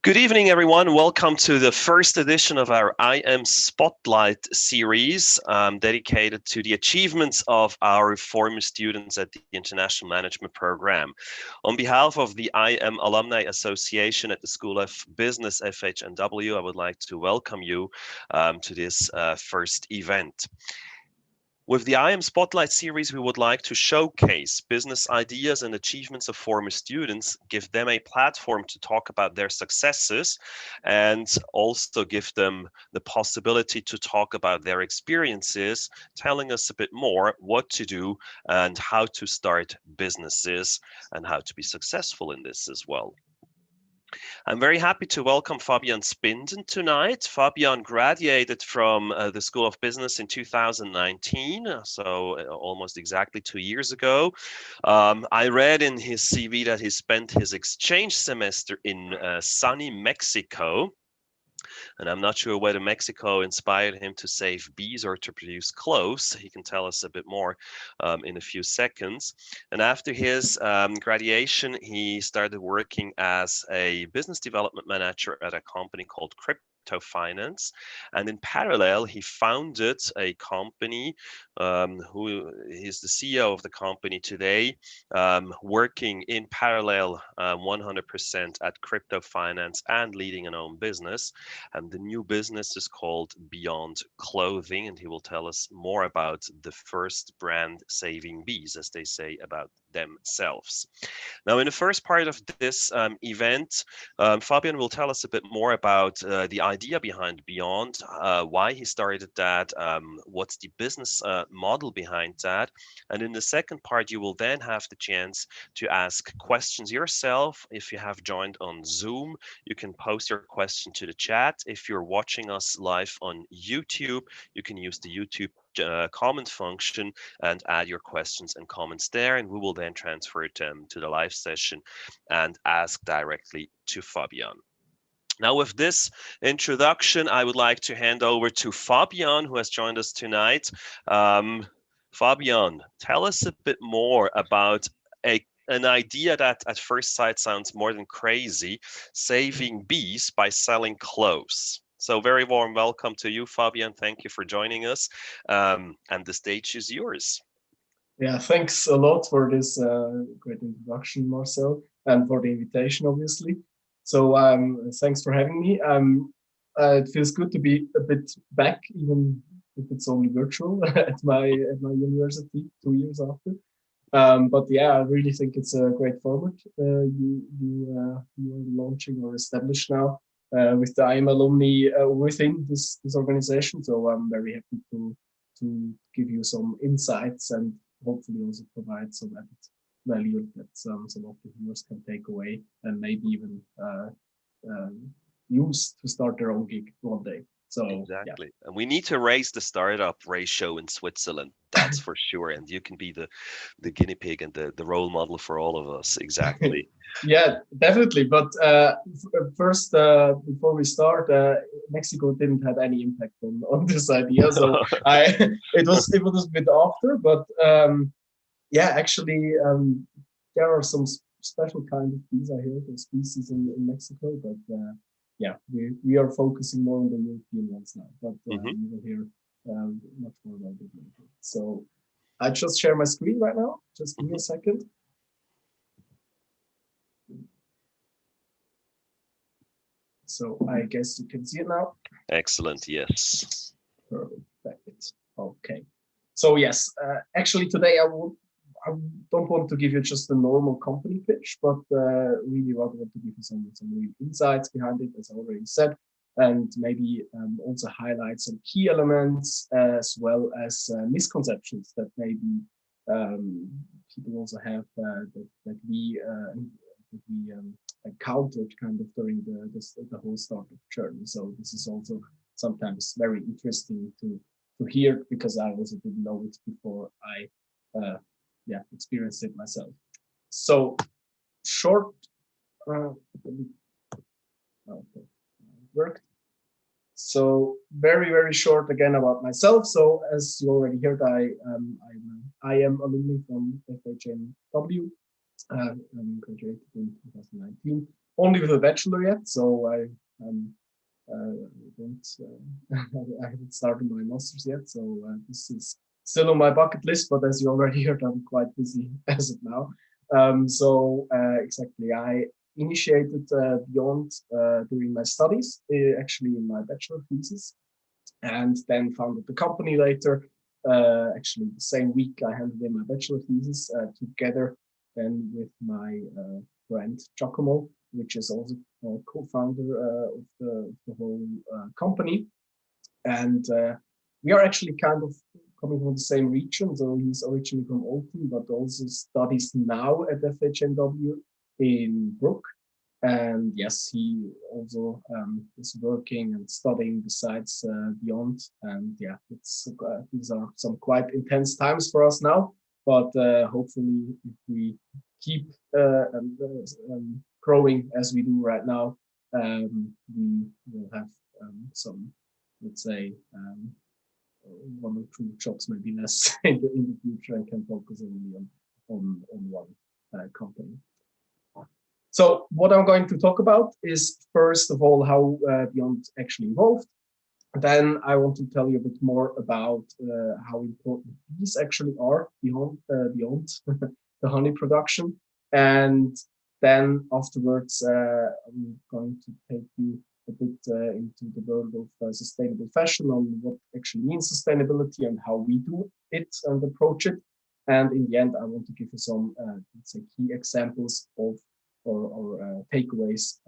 Good evening, everyone. Welcome to the first edition of our IMSpotlight series, dedicated to the achievements of our former students at the International Management Program. On behalf of the IM Alumni Association at the School of Business FHNW, I would like to welcome you to this first event. With the IM Spotlight series, we would like to showcase business ideas and achievements of former students, give them a platform to talk about their successes, and also give them the possibility to talk about their experiences, telling us a bit more what to do and how to start businesses and how to be successful in this as well. I'm very happy to welcome Fabian Spinden tonight. Fabian graduated from the School of Business in 2019, so almost exactly 2 years ago. I read in his CV that he spent his exchange semester in sunny Mexico. And I'm not sure whether Mexico inspired him to save bees or to produce clothes. He can tell us a bit more in a few seconds. And after his graduation, he started working as a business development manager at a company called Finance, and in parallel he founded a company who is the CEO of the company today, working in parallel 100% at Crypto Finance and leading an own business. And the new business is called BEEYOND Clothing, and he will tell us more about the first brand saving bees, as they say about themselves. Now, in the first part of this event, Fabian will tell us a bit more about the idea behind BEEYOND, why he started that, what's the business model behind that. And in the second part, you will then have the chance to ask questions yourself. If you have joined on Zoom, you can post your question to the chat. If you're watching us live on YouTube, you can use the YouTube comment function and add your questions and comments there, and we will then transfer it to the live session and ask directly to Fabian. Now, with this introduction, I would like to hand over to Fabian, who has joined us tonight. Fabian, tell us a bit more about an idea that at first sight sounds more than crazy, saving bees by selling clothes. So very warm welcome to you, Fabian. Thank you for joining us. And the stage is yours. Yeah, thanks a lot for this great introduction, Marcel, and for the invitation, obviously. So thanks for having me. It feels good to be a bit back, even if it's only virtual at my university 2 years after. But yeah, I really think it's a great format you are launching or established now with the IM alumni within this organization. So I'm very happy to give you some insights and hopefully also provide some added value that some of the viewers can take away and maybe even use to start their own gig one day. So exactly, yeah. And we need to raise the startup ratio in Switzerland. That's for sure. And you can be the guinea pig and the role model for all of us. Exactly. Yeah, definitely. But first, before we start, Mexico didn't have any impact on this idea. So it was a bit after. But yeah, actually, there are some special kind of bees. I hear the species in Mexico, but yeah, we are focusing more on the European ones now. But you will hear much more about it later. So I just share my screen right now. Just give me a second. So I guess you can see it now. Excellent, yes. Perfect. Okay. So yes, actually today I don't want to give you just a normal company pitch, but really rather want to give you some real insights behind it, as I already said, and maybe also highlight some key elements as well as misconceptions that maybe people also have that we encountered kind of during the whole startup journey. So this is also sometimes very interesting to hear, because I also didn't know it before I experienced it myself. So short, worked. So very short again about myself. So as you already heard, I am alumni from FHNW. I graduated in 2019. only with a bachelor yet, so I don't I haven't started my master's yet, so this is still on my bucket list. But as you already heard, I'm quite busy as of now. Exactly, I initiated BEEYOND during my studies, actually in my bachelor thesis, and then founded the company later. Actually, the same week I handed in my bachelor thesis together then with my friend Giacomo, which is also co-founder of the whole company. And we are actually kind of coming from the same region. So he's originally from Olten, but also studies now at FHNW in Brook. And yes, he also is working and studying besides BEEYOND. And yeah, these are some quite intense times for us now. But hopefully, if we keep growing as we do right now, we will have some, let's say, one or two jobs, maybe less in the future, and can focus only on one company. So what I'm going to talk about is, first of all, how BEEYOND actually evolved. Then I want to tell you a bit more about how important bees actually are beyond the honey production. And then afterwards, I'm going to take you a bit into the world of sustainable fashion, on what actually means sustainability and how we do it and approach it. And in the end, I want to give you some, let's say, key examples of or takeaways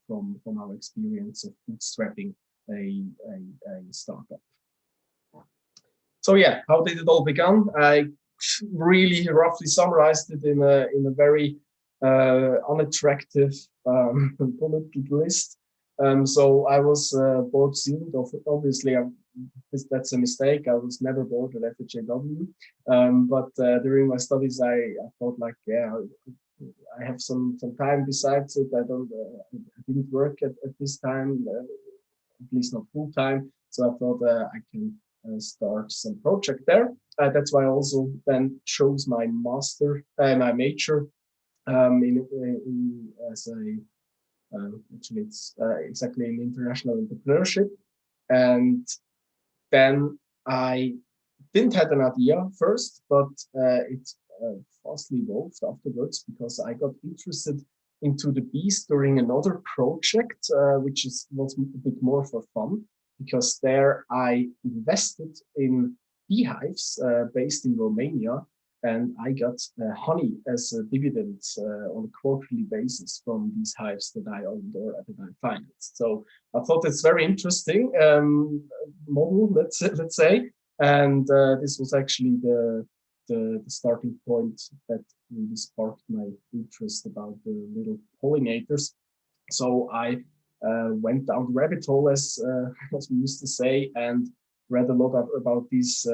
from our experience of bootstrapping a startup. So yeah, how did it all begin? I really roughly summarized it in a very unattractive bullet list. So I was bored student. Obviously, that's a mistake. I was never bored at FHAW. But during my studies, I thought like, yeah, I have some time besides it. I didn't work at this time, at least not full time. So I thought I can start some project there. That's why I also then chose my my major as a actually it's exactly in international entrepreneurship. And then I didn't have an idea first, but it fastly evolved afterwards, because I got interested into the bees during another project, which was a bit more for fun, because there I invested in beehives based in Romania, and I got honey as a dividend on a quarterly basis from these hives that I owned or that I financed. So I thought it's very interesting model, let's say. And this was actually the starting point that really sparked my interest about the little pollinators. So I went down the rabbit hole, as we used to say, and read a lot about these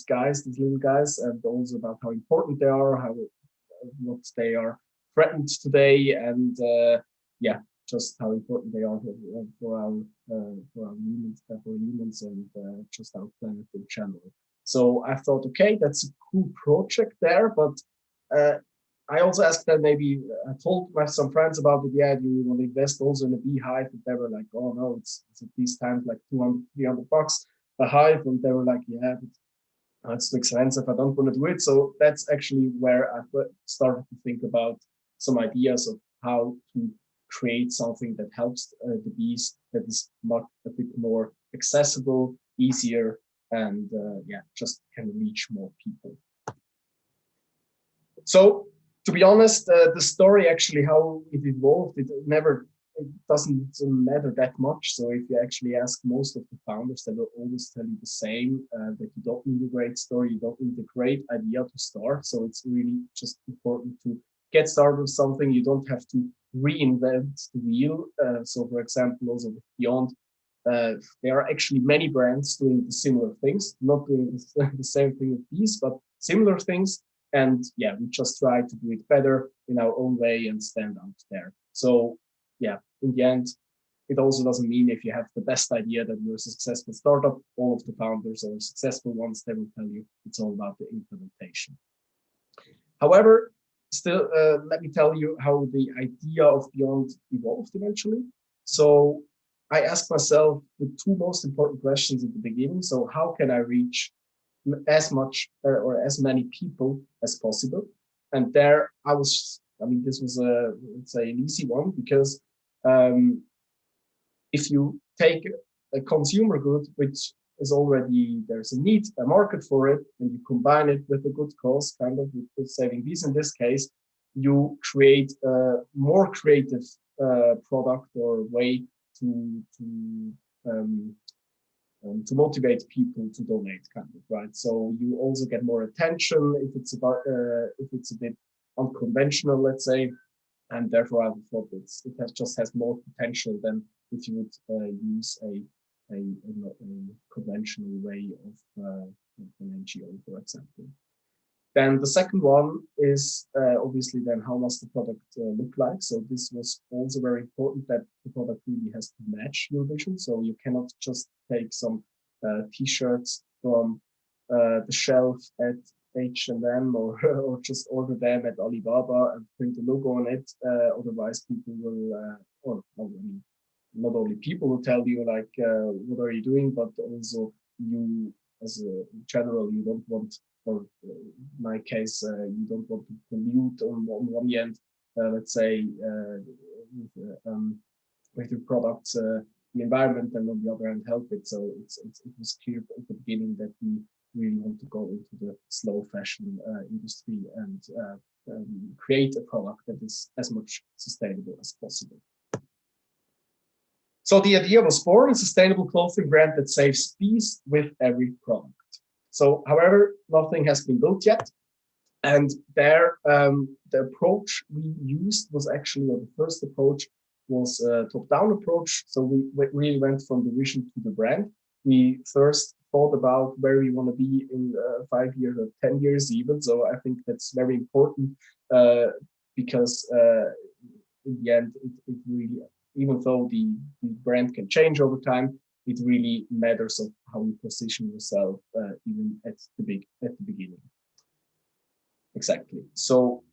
guys, these little guys, and also about how important they are, what they are threatened today, and yeah, just how important they are for our humans and just our planet in general. So I thought, okay, that's a cool project there, but I also asked them, maybe I told some friends about it. Yeah, do you want to invest also in a beehive? And they were like, oh no, it's at these times like 200, 300 bucks a hive. And they were like, yeah, but it's too expensive. I don't want to do it. So that's actually where I started to think about some ideas of how to create something that helps the bees, that is a bit more accessible, easier, and yeah, just can reach more people. So to be honest, the story actually, how it evolved, it doesn't matter that much. So if you actually ask most of the founders, they will always tell you the same, that you don't need a great story, you don't need a great idea to start. So it's really just important to get started with something. You don't have to reinvent the wheel. So for example, also with BEEYOND, there are actually many brands doing the similar things, not doing the same thing with bees, but similar things. And yeah, we just try to do it better in our own way and stand out there. So yeah, in the end, it also doesn't mean if you have the best idea that you're a successful startup. All of the founders are successful ones. They will tell you it's all about the implementation. However, still, let me tell you how the idea of Beyond evolved eventually. So I asked myself the two most important questions at the beginning. So how can I reach as much or as many people as possible? And there I was, I mean, this was a, let's say, an easy one, because um, if you take a consumer good, which is already, there's a need, a market for it, and you combine it with a good cause, kind of with saving bees in this case, you create a more creative product or way um, to motivate people to donate, kind of, right? So you also get more attention if it's about if it's a bit unconventional, let's say, and therefore I thought it has just has more potential than if you would use a conventional way of an NGO, for example. Then the second one is obviously then how must the product look like. So this was also very important, that the product really has to match your vision. So you cannot just take some t-shirts from the shelf at H&M or just order them at Alibaba and print a logo on it. Otherwise people will, or I mean, not only people will tell you like, what are you doing, but also you as a in general, you don't want, or in my case, you don't want to pollute on one end, let's say, with your products, the environment, and on the other hand, help it. So it was clear at the beginning that we really want to go into the slow fashion industry and create a product that is as much sustainable as possible. So the idea was born, a sustainable clothing brand that saves bees with every product. So, however, nothing has been built yet. And there, the approach we used was actually, or the first approach was a top-down approach. So we really went from the vision to the brand. We first thought about where we want to be in 5 years or 10 years even. So I think that's very important because in the end, it really, even though the brand can change over time, it really matters of how you position yourself even at the beginning. Exactly. So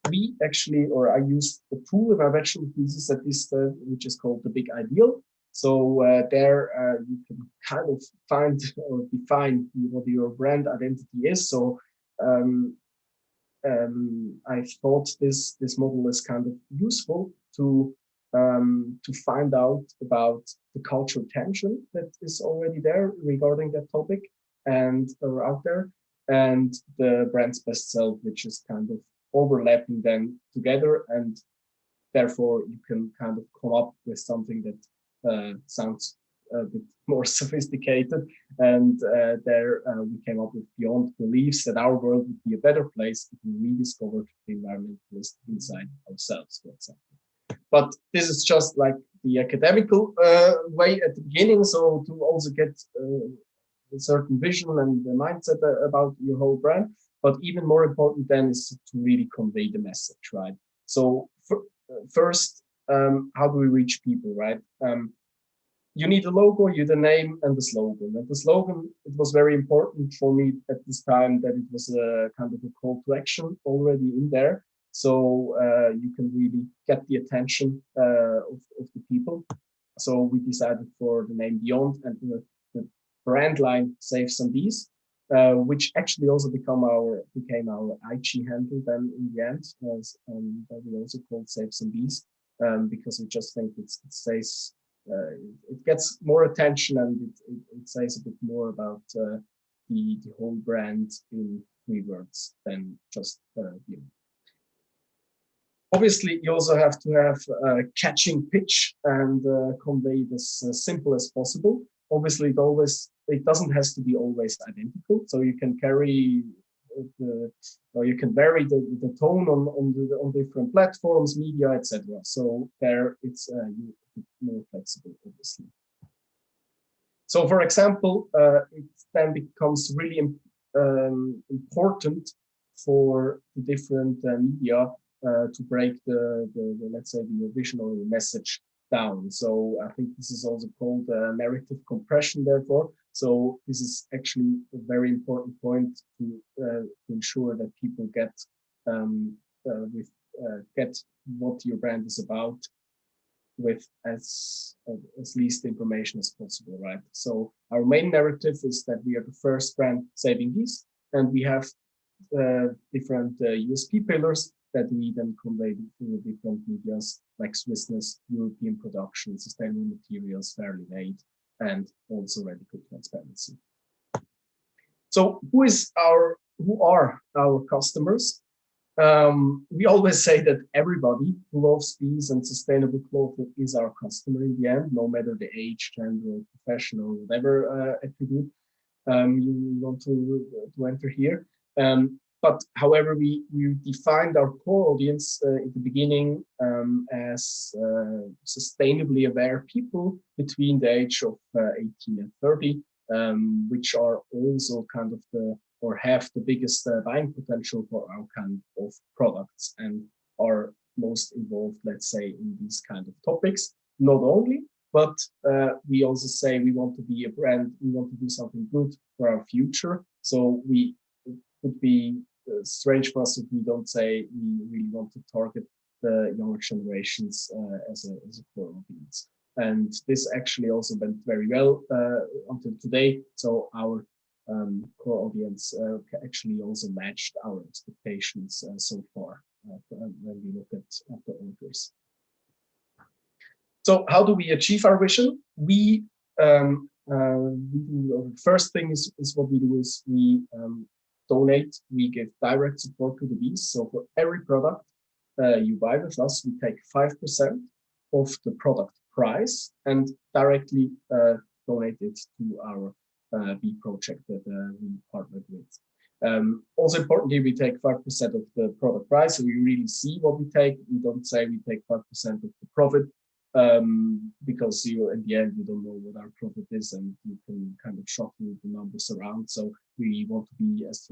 we actually, or I used a tool in my vegetable thesis at this which is called the Big Ideal. So there you can kind of find or define what your brand identity is. So I thought this model is kind of useful to find out about the cultural tension that is already there regarding that topic and out there, and the brand's best self, which is kind of overlapping them together, and therefore you can kind of come up with something that sounds a bit more sophisticated. And there we came up with Beyond believes that our world would be a better place if we rediscovered the environmentalist inside ourselves, for example. But this is just like the academical way at the beginning. So to also get a certain vision and the mindset about your whole brand. But even more important then is to really convey the message, right? So first, how do we reach people, right? You need a logo, you the name, and the slogan. And the slogan, it was very important for me at this time that it was a kind of a call to action already in there. So you can really get the attention of the people. So we decided for the name Beyond, and the brand line Save Some Bees, which actually also became our IG handle then in the end, that we also called Save Some Bees, because we just think it says, it gets more attention, and it says a bit more about the whole brand in 3 words than just Beyond. Obviously, you also have to have a catching pitch and convey this as simple as possible. Obviously, it doesn't have to be always identical. So you can carry or you can vary the tone on different platforms, media, etc. So there, it's more flexible, obviously. So, for example, it then becomes really important for the different media to break the let's say the original message down. So I think this is also called narrative compression, therefore. So this is actually a very important point to ensure that people get get what your brand is about with as least information as possible, right? So our main narrative is that we are the first brand saving geese, and we have different USP pillars that we then convey through different medias like Swissness, European production, sustainable materials, fairly made, and also radical transparency. So who are our customers? We always say that everybody who loves bees and sustainable clothing is our customer in the end, no matter the age, gender, profession, or whatever attribute you want to enter here. But however, we defined our core audience in the beginning as sustainably aware people between the age of 18 and 30, which are also kind of or have the biggest buying potential for our kind of products and are most involved, let's say, in these kind of topics. Not only, but we also say we want to be a brand, we want to do something good for our future. So it would be strange for us if we don't say we really want to target the younger generations as a core audience. And this actually also went very well until today. So our core audience actually also matched our expectations so far when we look at the orders. So how do we achieve our vision? We do, the first thing is what we do is we donate, we give direct support to the bees. So for every product you buy with us, we take 5% of the product price and directly donate it to our bee project that we partnered with. Also importantly, we take 5% of the product price, so you really see what we take. We don't say we take 5% of the profit, because in the end you don't know what our profit is and you can kind of shuffle the numbers around. So we want to be as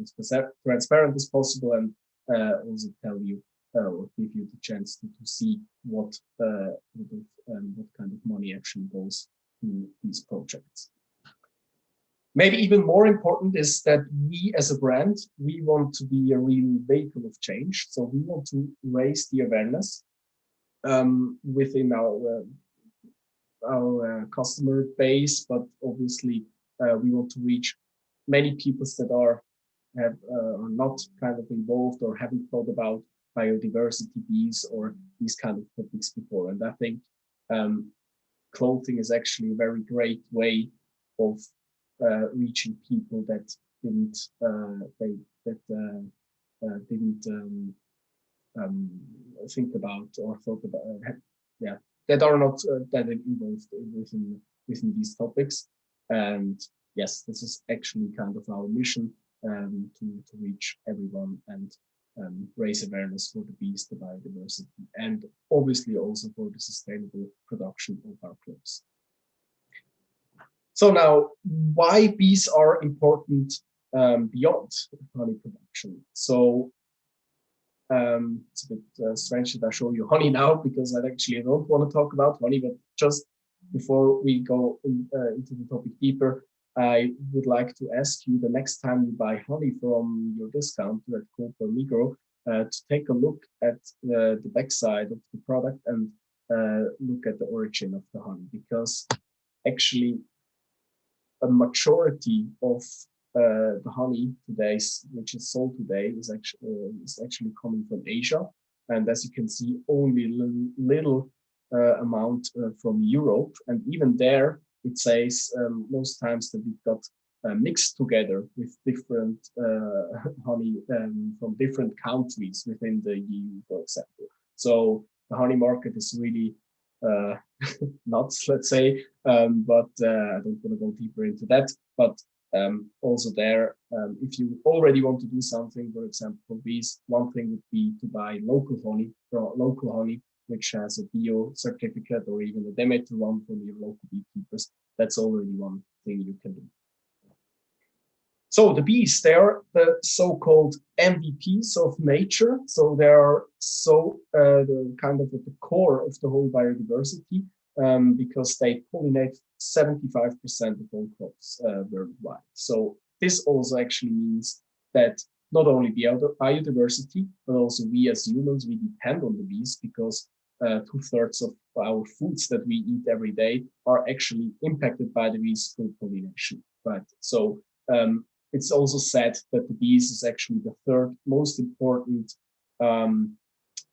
transparent as possible and also tell you or give you the chance to see what kind of money actually goes to these projects. Maybe even more important is that we as a brand, we want to be a real vehicle of change. So we want to raise the awareness within our customer base, but obviously we want to reach many people that are not kind of involved or haven't thought about biodiversity, bees, or these kind of topics before. And I think clothing is actually a very great way of reaching people that didn't think about or thought about, that are not that involved within these topics. And yes, this is actually kind of our mission to reach everyone and raise awareness for the bees, the biodiversity, and obviously also for the sustainable production of our clothes. So now, why bees are important beyond honey production? So it's a bit strange that I show you honey now, because I actually don't want to talk about honey, but just before we go into the topic deeper, I would like to ask you the next time you buy honey from your discounter at Coop or Migros to take a look at the backside of the product and look at the origin of the honey, because actually a majority of the honey today, which is sold today, is actually coming from Asia, and as you can see, only little amount from Europe, and even there it says most times that we've got mixed together with different honey from different countries within the EU, for example. So the honey market is really nuts, let's say, but I don't want to go deeper into that. But also there, if you already want to do something, for example, for bees, one thing would be to buy local honey, which has a bio certificate or even a Demeter one from your local beekeepers. That's already one thing you can do. So the bees, they are the so-called MVPs of nature. So they are the kind of at the core of the whole biodiversity because they pollinate 75% of all crops worldwide. So this also actually means that not only biodiversity, but also we as humans, we depend on the bees because 2/3 of our foods that we eat every day are actually impacted by the bees through pollination, right? So it's also said that the bees is actually the third most important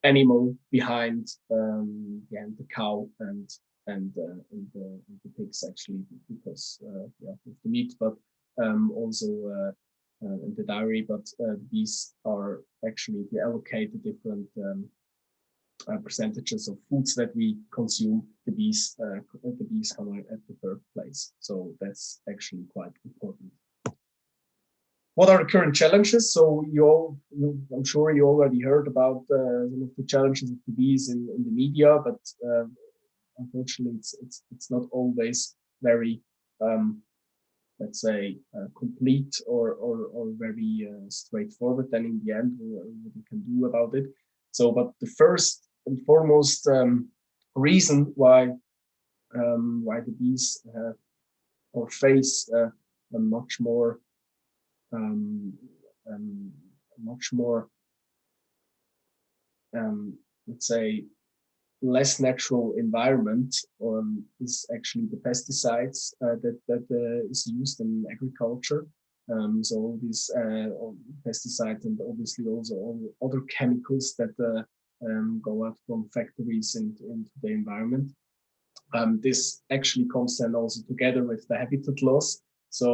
animal behind the cow and the pigs, actually, because yeah, with the meat, but also in the dairy. But the bees are actually, they allocate the different percentages of foods that we consume. The bees come at the third place. So that's actually quite important. What are the current challenges? So I'm sure you already heard about some of the challenges of the bees in the media, but unfortunately, it's not always very, let's say, complete or very straightforward. Then in the end, what we can do about it. So, but the first and foremost reason why the bees have or face a much more much more, let's say, less natural environment is actually the pesticides that is used in agriculture. So all these pesticides and obviously also all other chemicals that go out from factories into the environment. This actually comes then also together with the habitat loss. So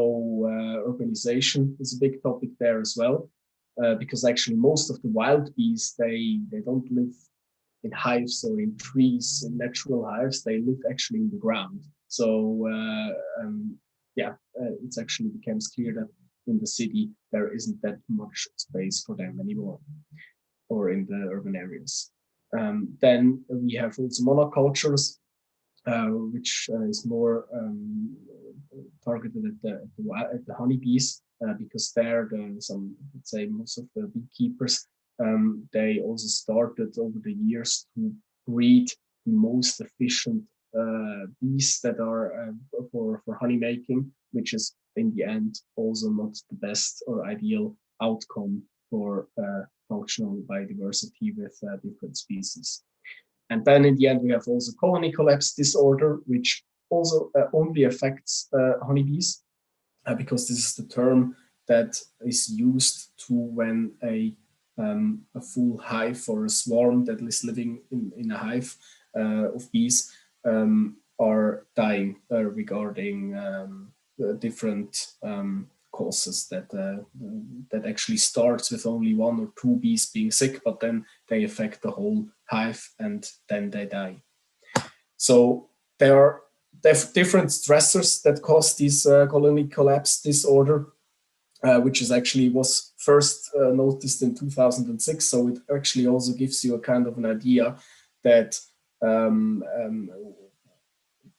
urbanization is a big topic there as well, because actually most of the wild bees, they don't live in hives or in trees, in natural hives. They live actually in the ground. So it's actually becomes clear that in the city there isn't that much space for them anymore, or in the urban areas. Then we have also monocultures, which is more targeted at the honeybees, because there some, let's say, most of the beekeepers, they also started over the years to breed the most efficient bees that are for honey making, which is in the end also not the best or ideal outcome for functional biodiversity with different species. And then in the end, we have also colony collapse disorder, which also only affects honeybees, because this is the term that is used to when a full hive or a swarm that is living in a hive of bees are dying regarding different causes that actually starts with only 1 or 2 bees being sick, but then they affect the whole hive and then they die. So there are different stressors that cause this colony collapse disorder, which is actually was first noticed in 2006. So it actually also gives you a kind of an idea that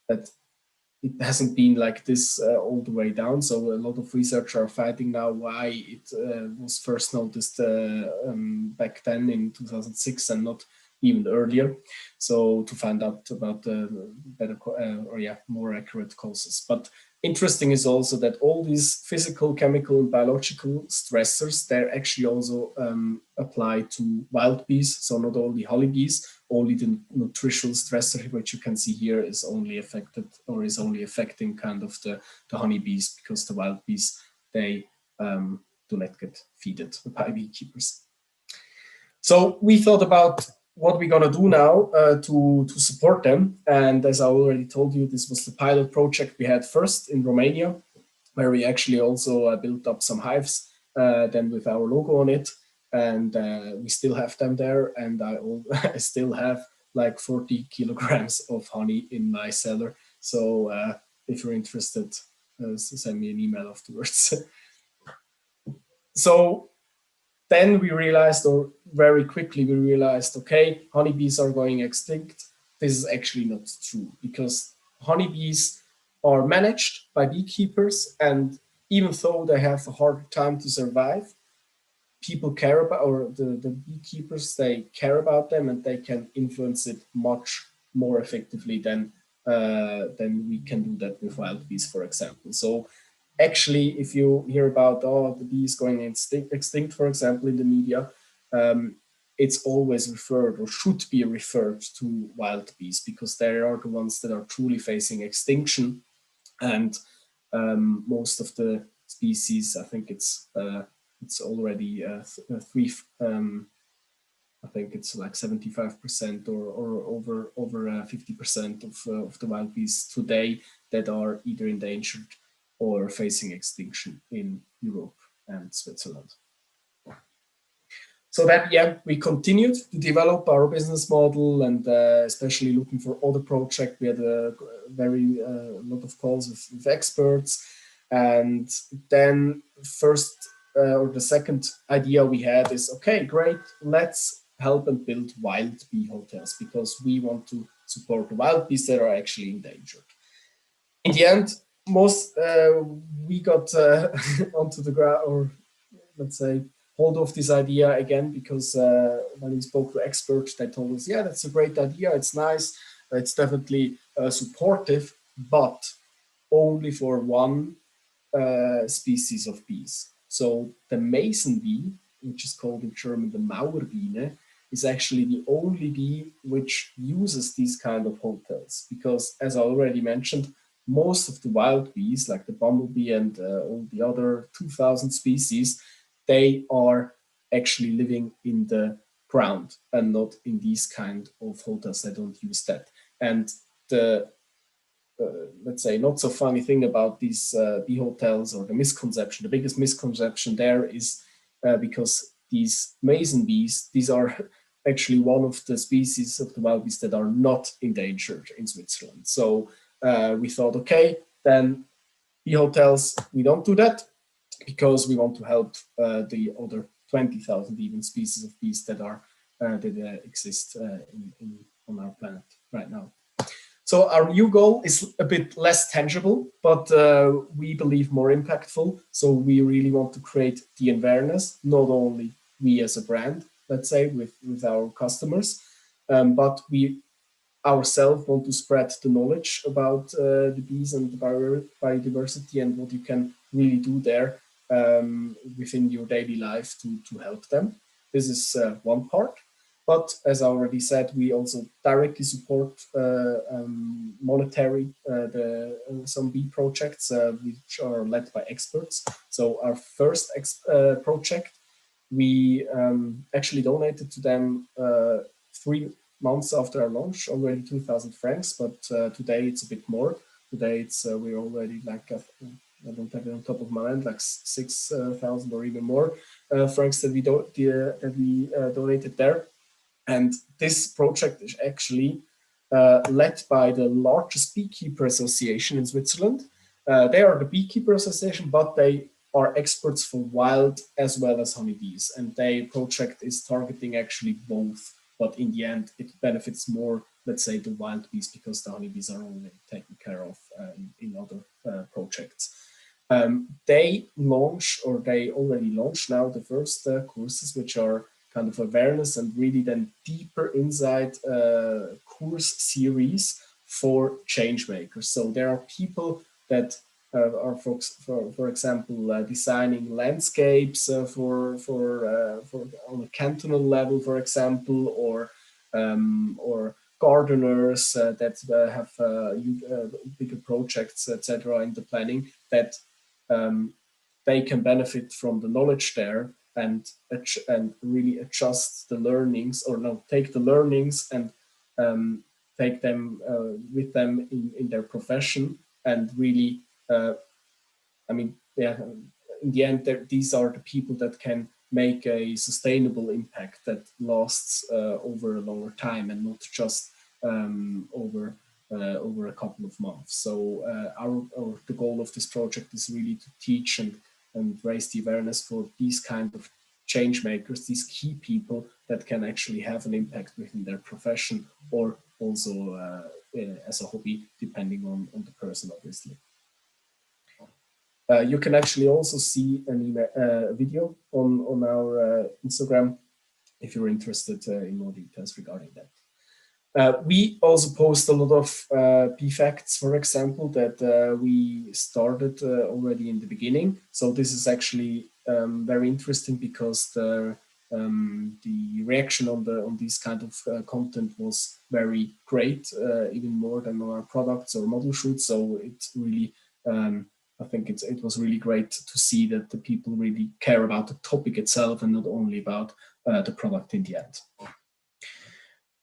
that it hasn't been like this all the way down. So a lot of researchers are fighting now why it was first noticed back then in 2006 and not even earlier. So to find out about the better more accurate causes. But interesting is also that all these physical, chemical, and biological stressors, they're actually also apply to wild bees. So not only honeybees, only the nutritional stressor, which you can see here, is only affected or is only affecting kind of the honeybees, because the wild bees, they do not get fed by beekeepers. So we thought about what we're going to do now to support them. And as I already told you, this was the pilot project we had first in Romania, where we actually also built up some hives, then with our logo on it. And we still have them there. And I still have like 40 kilograms of honey in my cellar. So if you're interested, send me an email afterwards. So then we realized, or very quickly we realized, okay, honeybees are going extinct. This is actually not true, because honeybees are managed by beekeepers, and even though they have a hard time to survive, people care about, or the beekeepers, they care about them, and they can influence it much more effectively than we can do that with wild bees, for example. So actually, if you hear about, oh, the bee is going extinct, for example, in the media, it's always referred or should be referred to wild bees, because they are the ones that are truly facing extinction. And most of the species, I think it's already three. I think it's like 75% or over 50% of the wild bees today that are either endangered or facing extinction in Europe and Switzerland. So that, yeah, we continued to develop our business model, and especially looking for other projects. We had a very lot of calls with experts. And then first or the second idea we had is, okay, great, let's help and build wild bee hotels, because we want to support the wild bees that are actually endangered. In the end, we got onto the ground, or let's say hold of this idea again, because when we spoke to experts, they told us, yeah, that's a great idea, it's nice, it's definitely supportive, but only for one species of bees. So the mason bee, which is called in German the Mauerbiene, is actually the only bee which uses these kind of hotels, because, as I already mentioned, most of the wild bees, like the bumblebee and all the other 2,000 species, they are actually living in the ground and not in these kind of hotels. They don't use that. And the let's say not so funny thing about these bee hotels, or the misconception, the biggest misconception there is because these mason bees, these are actually one of the species of the wild bees that are not endangered in Switzerland. So we thought, okay, then bee hotels, we don't do that, because we want to help the other 20,000 even species of bees that are that exist on our planet right now. So our new goal is a bit less tangible, but we believe more impactful. So we really want to create the awareness, not only we as a brand, let's say, with our customers, but we ourselves want to spread the knowledge about the bees and the biodiversity, and what you can really do there within your daily life to help them. This is one part. But as I already said, we also directly support monetary some bee projects which are led by experts. So our first project, we actually donated to them 3 months after our launch, already 2,000 francs, but today it's a bit more. Today it's we're already like, I don't have it on top of my mind, like 6,000 or even more francs that we donated there. And this project is actually led by the largest beekeeper association in Switzerland. They are the beekeeper association, but they are experts for wild as well as honeybees. And their project is targeting actually both. But in the end, it benefits more, let's say, the wild bees, because the honeybees are already taken care of in other projects. They already launched now the first courses, which are kind of awareness and really then deeper insight course series for change makers. So there are people that are, for example, designing landscapes for on a cantonal level, for example, or gardeners that have bigger projects, etc., in the planning, that they can benefit from the knowledge there, and really adjust the learnings, or no, take the learnings and take them with them in their profession, and really, I mean, yeah, in the end, these are the people that can make a sustainable impact that lasts over a longer time, and not just over a couple of months. So the goal of this project is really to teach and raise the awareness for these kind of change makers, these key people that can actually have an impact within their profession, or also as a hobby, depending on the person, obviously. You can actually also see a video on our Instagram if you're interested in more details regarding that. We also post a lot of bee facts, for example, that we started already in the beginning. So this is actually very interesting because the reaction on this kind of content was very great, even more than on our products or model shoots. So it's really, I think it was really great to see that the people really care about the topic itself and not only about the product in the end.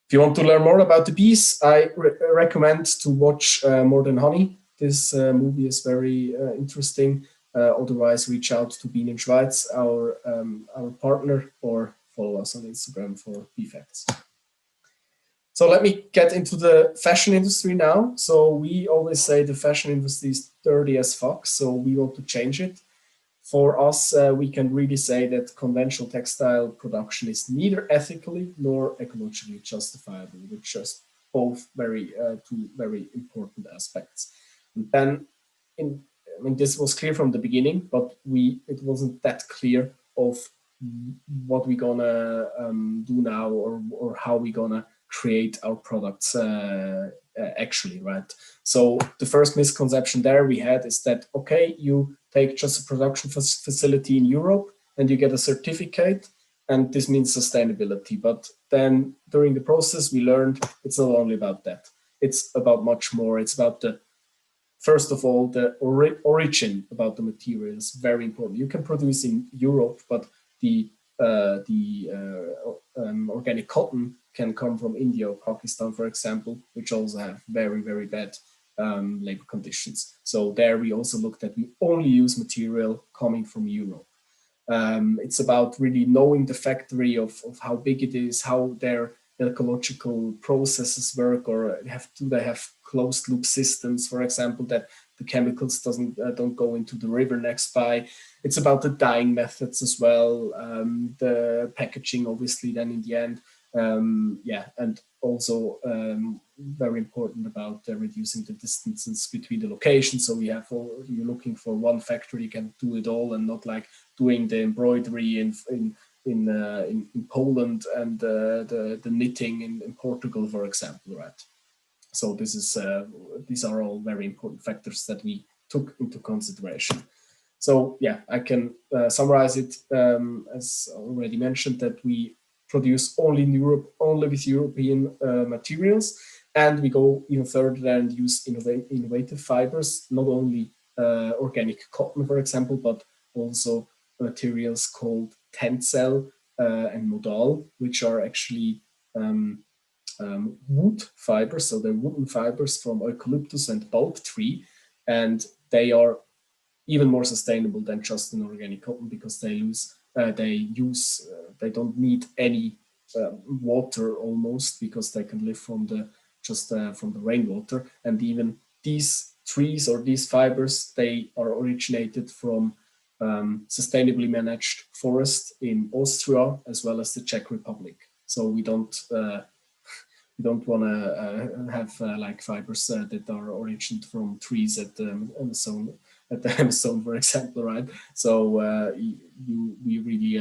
If you want to learn more about the bees, I recommend to watch More Than Honey. This movie is very interesting. Otherwise, reach out to BEEYOND Schweiz, our partner, or follow us on Instagram for bee facts. So let me get into the fashion industry now. So we always say the fashion industry is dirty as fuck, so we want to change it. For us, we can really say that conventional textile production is neither ethically nor ecologically justifiable, which is both two very important aspects. And then, I mean, this was clear from the beginning, but it wasn't that clear of what we're gonna do now or how we're gonna create our products actually, right? So the first misconception there we had is that, okay, you take just a production facility in Europe and you get a certificate and this means sustainability. But then during the process, we learned it's not only about that. It's about much more. It's about first of all, the origin about the material is very important. You can produce in Europe, but the organic cotton can come from India or Pakistan, for example, which also have very, very bad labor conditions. So there we also looked at, we only use material coming from Europe. It's about really knowing the factory of how big it is, how their ecological processes work, or do they have closed loop systems, for example, that the chemicals don't go into the river next by. It's about the dyeing methods as well, the packaging, obviously, then in the end. Yeah, and also very important about reducing the distances between the locations. So you're looking for one factory, you can do it all, and not like doing the embroidery in Poland and the knitting in Portugal, for example, right? So these are all very important factors that we took into consideration. So yeah, I can summarize it as already mentioned, that we produce only in Europe, only with European materials, and we go even further and use innovative fibers, not only organic cotton, for example, but also materials called tencel and modal, which are actually wood fibers, so they're wooden fibers from eucalyptus and bulb tree, and they are even more sustainable than just an organic cotton because they don't need any water almost, because they can live from the rainwater, and even these trees or these fibers, they are originated from sustainably managed forest in Austria as well as the Czech Republic. So we don't want to have like fibers that are originated from trees at the Amazon, for example, right? So we really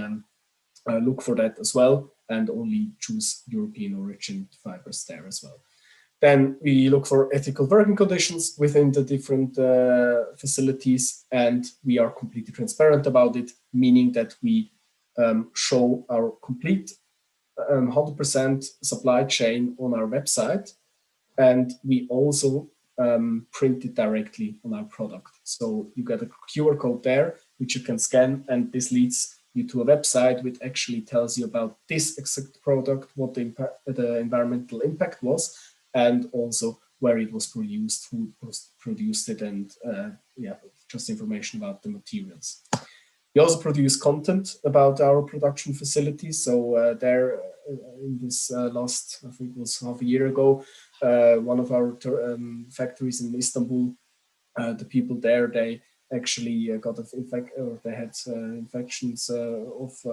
look for that as well, and only choose European origin fibers there as well. Then we look for ethical working conditions within the different facilities, and we are completely transparent about it, meaning that we show our complete 100% supply chain on our website, and we also print it directly on our product. So you get a QR code there, which you can scan, and this leads you to a website which actually tells you about this exact product, what the environmental impact was, and also where it was produced, who produced it, and yeah, just information about the materials. We also produce content about our production facilities. So there, in this last, I think it was half a year ago, one of our factories in Istanbul, the people there, they actually got they had infections with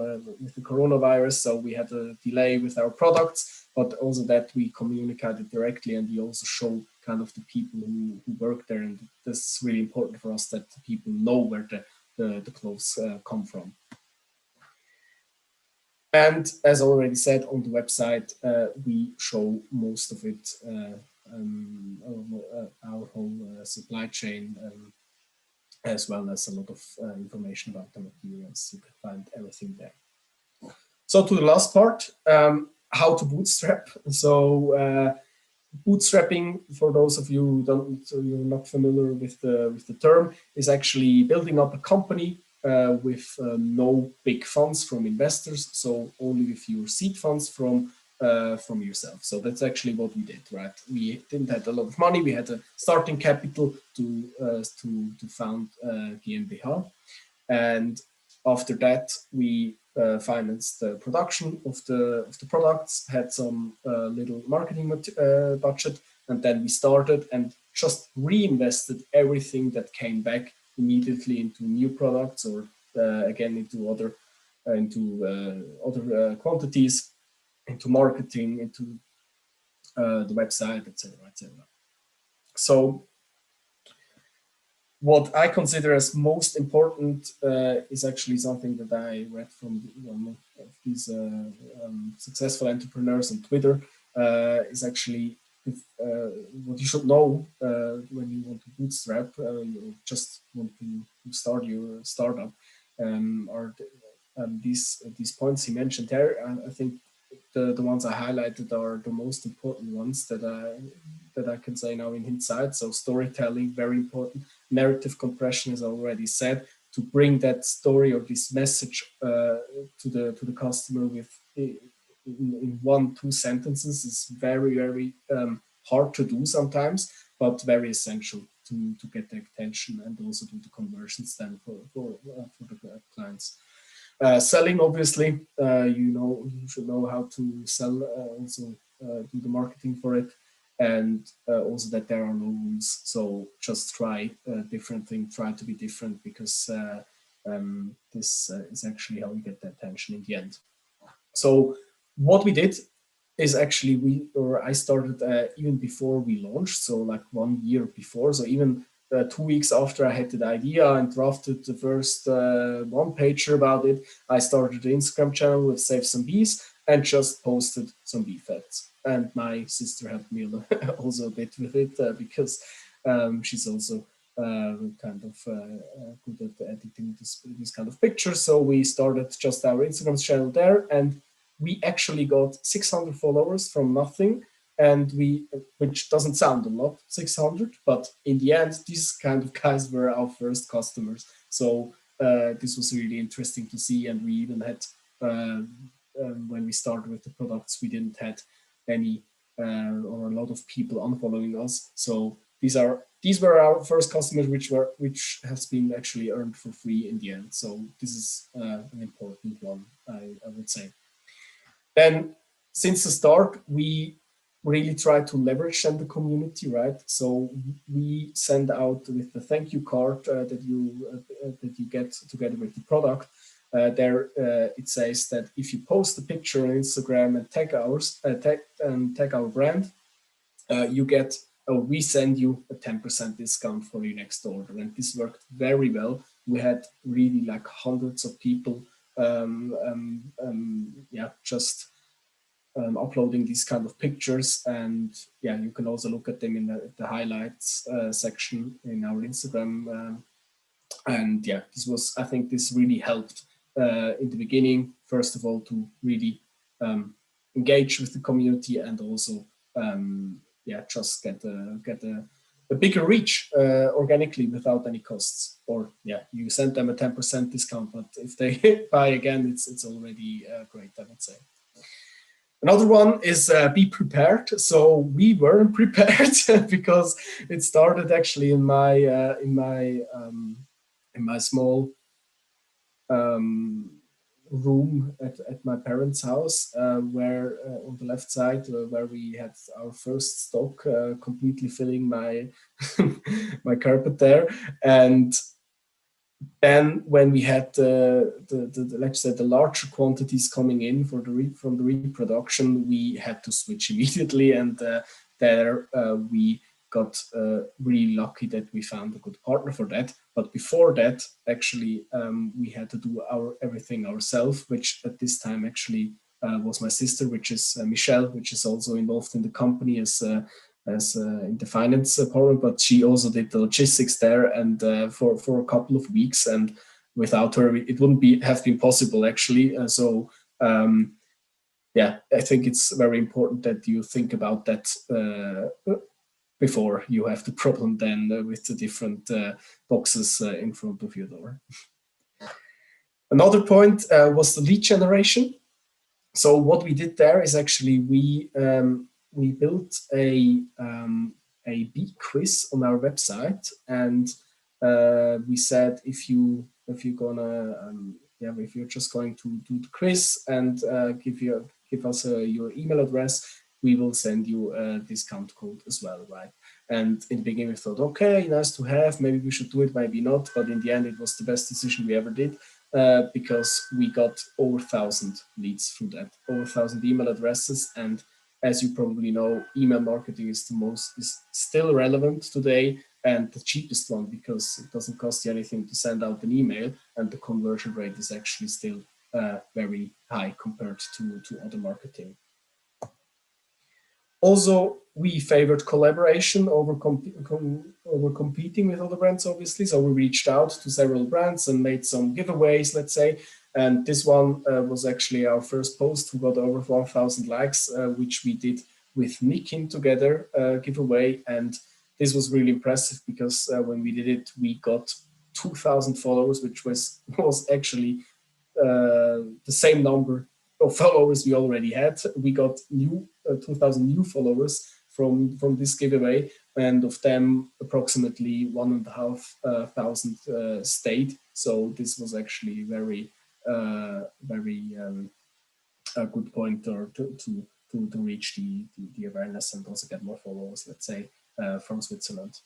the coronavirus. So we had a delay with our products, but also that we communicated directly, and we also show kind of the people who work there. And that's really important for us, that the people know where the clothes come from. And as already said on the website, we show most of it, our whole supply chain, as well as a lot of information about the materials. You can find everything there. So to the last part, how to bootstrap. So bootstrapping, for those of you who don't, so you're not familiar with the term, is actually building up a company with no big funds from investors, so only with your seed funds from yourself. So that's actually what we did, right? We didn't have a lot of money. We had a starting capital to found GmbH, and after that we financed the production of the products, had some little marketing budget, and then we started and just reinvested everything that came back immediately into new products, or again into other quantities, into marketing, into the website, etc., etc. So what I consider as most important is actually something that I read from one of these successful entrepreneurs on Twitter. Is actually what you should know when you want to bootstrap, you just want to start your startup, are these points he mentioned there. I think the ones I highlighted are the most important ones that I can say now in hindsight. So storytelling, very important. Narrative compression, as I already said, to bring that story or this message to the customer with in 1-2 sentences is very hard to do sometimes, but very essential to get the attention and also do the conversions then for the clients. Selling, obviously, you should know how to sell, also do the marketing for it, and also that there are no rules. So just try different thing, try to be different, because this is actually how you get the attention in the end. So what we did is actually I started even before we launched, so like 1 year before. So even 2 weeks after I had the idea and drafted the first one pager about it, I started the Instagram channel with Save Some Bees and just posted some bee facts. And my sister helped me also a bit with it because she's also kind of good at editing this kind of pictures. So we started just our Instagram channel there, and we actually got 600 followers from nothing. And which doesn't sound a lot, 600, but in the end, these kind of guys were our first customers. So this was really interesting to see. And we even had, when we started with the products, we didn't had any or a lot of people unfollowing us. So these were our first customers, which has been actually earned for free in the end. So this is an important one, I would say. Then since the start, we really try to leverage the community, right? So we send out with the thank you card that you get together with the product. There it says that if you post a picture on Instagram and tag our brand, you get, we send you a 10% discount for your next order. And this worked very well. We had really like hundreds of people just uploading these kind of pictures. And yeah, you can also look at them in the highlights section in our Instagram. And yeah, I think this really helped in the beginning, first of all, to really engage with the community, and also just get a bigger reach organically without any costs. Or yeah, you send them a 10% discount, but if they buy again, it's already great, I would say. Another one is be prepared. So we weren't prepared because it started actually in my small room at my parents' house, where on the left side, where we had our first stock, completely filling my my carpet there. And then when we had the let's say the larger quantities coming in from the reproduction, we had to switch immediately, and there we got really lucky that we found a good partner for that. But before that, actually, we had to do everything ourselves, which at this time actually was my sister, which is Michelle, which is also involved in the company as in the finance department, but she also did the logistics there, and for a couple of weeks. And without her, it wouldn't have been possible actually. Yeah, I think it's very important that you think about that before you have the problem then with the different boxes in front of your door. Another point was the lead generation. So what we did there is actually we built a bee quiz on our website, and we said if you're just going to do the quiz and give us your email address, we will send you a discount code as well, right? And in the beginning we thought, okay, nice to have, maybe we should do it, maybe not, but in the end it was the best decision we ever did. Because we got over 1,000 leads through that, over 1,000 email addresses. And as you probably know, email marketing is still relevant today and the cheapest one, because it doesn't cost you anything to send out an email, and the conversion rate is actually still very high compared to other marketing. Also, we favored collaboration over competing with other brands, obviously. So we reached out to several brands and made some giveaways, let's say. And this one was actually our first post, who got over 1,000 likes, which we did with Nikin together, giveaway. And this was really impressive because when we did it, we got 2,000 followers, which was actually the same number of followers we already had. We got 2,000 new followers from this giveaway, and of them approximately 1,500 stayed. So this was actually very a good pointer to reach the awareness and also get more followers, let's say, from Switzerland.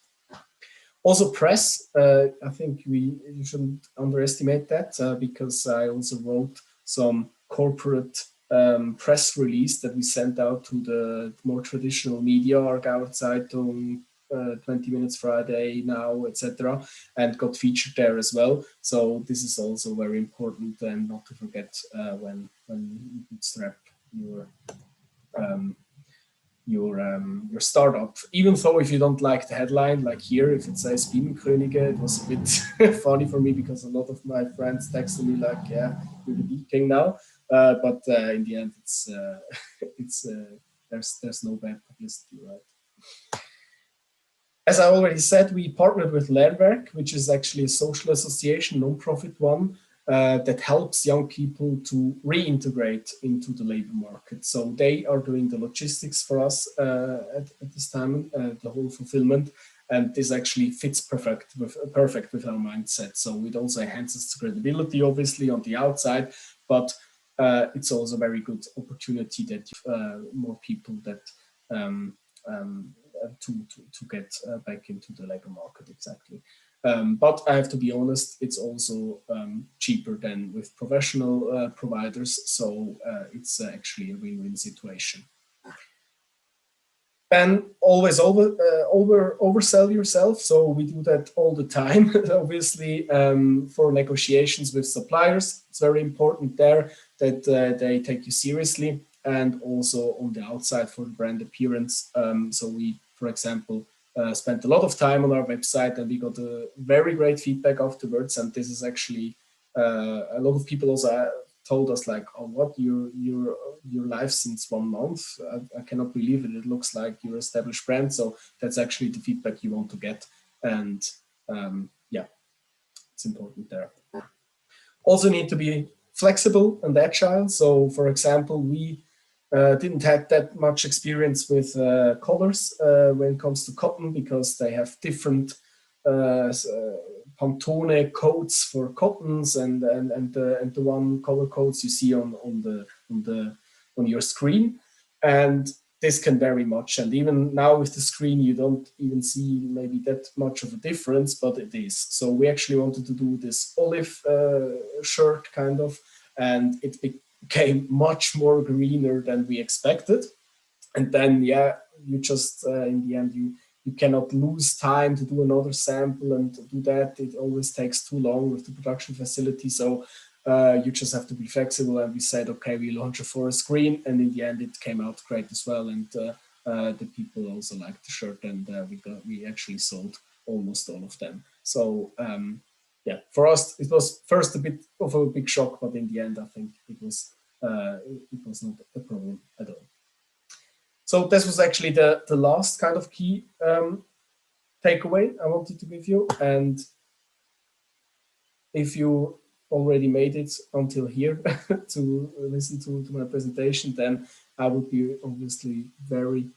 Also press, I think you shouldn't underestimate that, because I also wrote some corporate press release that we sent out to the more traditional media, Aargauer Zeitung, 20 Minutes Friday, Now, etc., and got featured there as well. So this is also very important, and not to forget when you bootstrap your startup. Even though if you don't like the headline, like here, if it says Bienenkönige, it was a bit funny for me because a lot of my friends texted me like, yeah, you're the bee king now. But in the end, there's no bad publicity, right? As I already said, we partnered with Lehrwerk, which is actually a social association, non-profit one, that helps young people to reintegrate into the labor market. So they are doing the logistics for us at this time, the whole fulfillment, and this actually fits perfect with our mindset. So it also enhances the credibility, obviously, on the outside, but it's also a very good opportunity that more people that to get back into the labor market, exactly. But I have to be honest, it's also cheaper than with professional providers, so it's actually a win-win situation. And always oversell yourself. So we do that all the time, obviously, for negotiations with suppliers. It's very important there that they take you seriously, and also on the outside for the brand appearance. So we, for example, spent a lot of time on our website, and we got a very great feedback afterwards. And this is actually a lot of people also told us like, oh, what, you're live since 1 month? I cannot believe it. It looks like you're an established brand. So that's actually the feedback you want to get. And yeah, it's important there. Also need to be flexible and agile. So for example, we didn't have that much experience with colors when it comes to cotton, because they have different Pantone codes for cottons and the one color codes you see on your screen, and this can vary much. And even now with the screen, you don't even see maybe that much of a difference, but it is. So we actually wanted to do this olive shirt kind of, and it became much more greener than we expected. And then, yeah, you just in the end you cannot lose time to do another sample and do that. It always takes too long with the production facility. So you just have to be flexible. And we said, okay, we launch a for a screen, and in the end, it came out great as well. And the people also liked the shirt, and we actually sold almost all of them. So yeah, for us, it was first a bit of a big shock, but in the end, I think it was not a problem at all. So this was actually the last kind of key takeaway I wanted to give you. And if you already made it until here to listen to my presentation, then I would be obviously very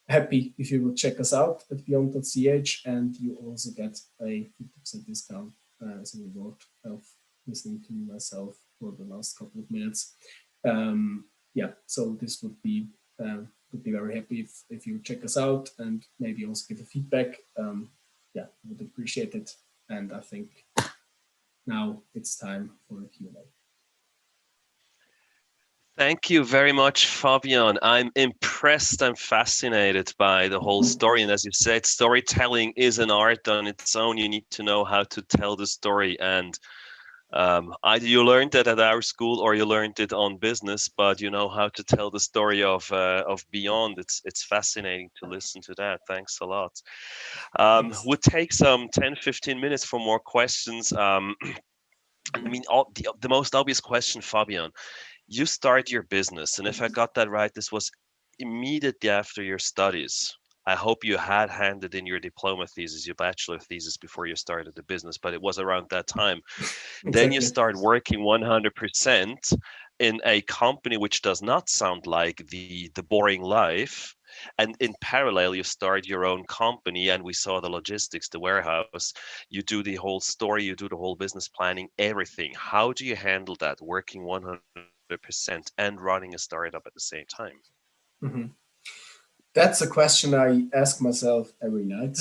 happy if you would check us out at beyond.ch, and you also get a 50% discount as a reward of listening to myself for the last couple of minutes. Yeah, so this would be very happy if you check us out and maybe also give a feedback. Yeah, I would appreciate it. And I think now it's time for a Q&A. Thank you very much, Fabian. I'm impressed. I'm fascinated by the whole story. And as you said, storytelling is an art on its own. You need to know how to tell the story. And either you learned that at our school or you learned it on business, but you know how to tell the story of BEEYOND. It's fascinating to listen to that. Thanks a lot. We'll take some 10, 15 minutes for more questions. I mean, the most obvious question, Fabian. You start your business, and if I got that right, this was immediately after your studies. I hope you had handed in your diploma thesis, your bachelor thesis before you started the business, but it was around that time. Exactly. Then you start working 100% in a company which does not sound like the boring life. And in parallel, you start your own company, and we saw the logistics, the warehouse. You do the whole story, you do the whole business planning, everything. How do you handle that, working 100% and running a startup at the same time? Mm-hmm. That's a question I ask myself every night.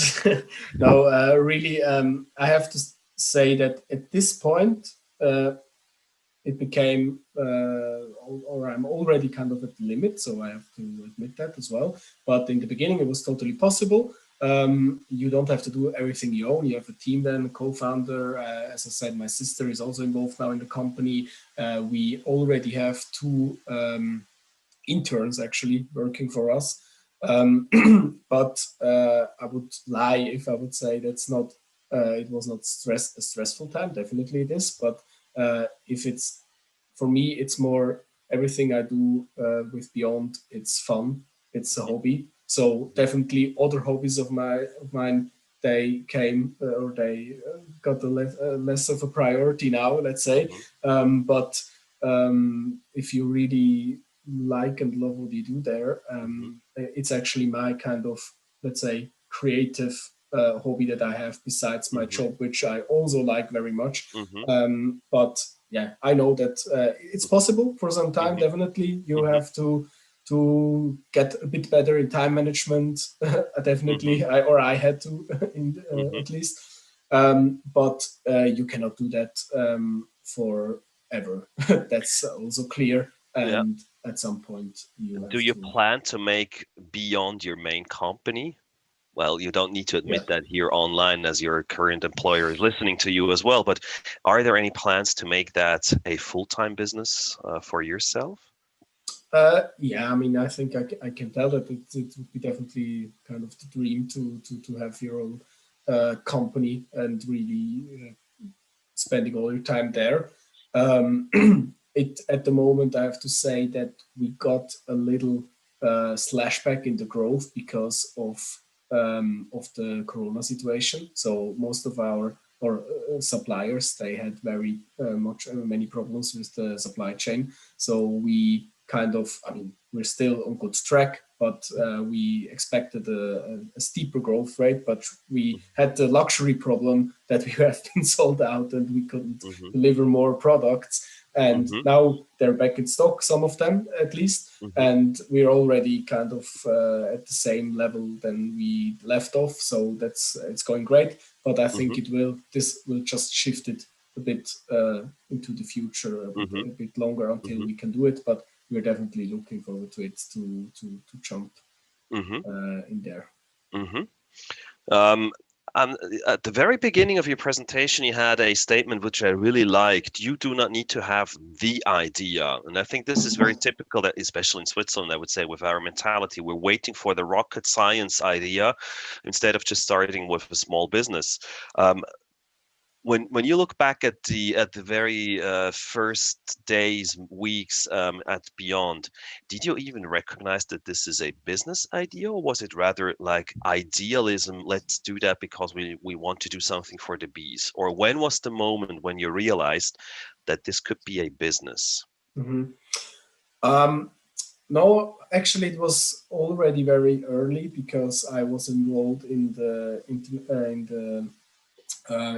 No, really, I have to say that at this point, it became, or I'm already kind of at the limit, so I have to admit that as well. But in the beginning, it was totally possible. You don't have to do everything you own. You have a team then, a co-founder. As I said, my sister is also involved now in the company. We already have two interns actually working for us. But I would lie if I would say that's not, it was not a stressful time. Definitely it is. But if it's, for me, it's more everything I do with BEEYOND, it's fun, it's a hobby. So definitely other hobbies of mine, they came or they got less of a priority now, let's say. But if you really like and love what you do there, it's actually my kind of, let's say, creative hobby that I have besides my job, which I also like very much. But yeah, I know that it's possible for some time. Definitely, you have to get a bit better in time management. Definitely, I had to at least. But you cannot do that forever. That's also clear. And at some point, do you plan to make BEEYOND your main company? Well, you don't need to admit that here online, as your current employer is listening to you as well, but are there any plans to make that a full-time business for yourself? Yeah, I mean, I think I can tell that it would be definitely kind of the dream to have your own company and really spending all your time there. At the moment, I have to say that we got a little slashback in the growth because of the Corona situation. So most of our suppliers, they had very many problems with the supply chain. So we kind of, I mean, we're still on good track, but we expected a steeper growth rate, but we had the luxury problem that we have been sold out and we couldn't deliver more products. And now they're back in stock, some of them at least, and we're already kind of at the same level than we left off. So it's going great, but I think this will just shift it a bit into the future, a bit longer until we can do it. But we're definitely looking forward to it to jump in there. Um, at the very beginning of your presentation, you had a statement which I really liked. You do not need to have the idea. And I think this is very typical, that especially in Switzerland, I would say, with our mentality, we're waiting for the rocket science idea instead of just starting with a small business. When you look back at the very first days, weeks at Beyond, did you even recognize that this is a business idea, or was it rather like idealism? Let's do that because we want to do something for the bees. Or when was the moment when you realized that this could be a business? Mhm. Um, no, actually, it was already very early because I was enrolled in the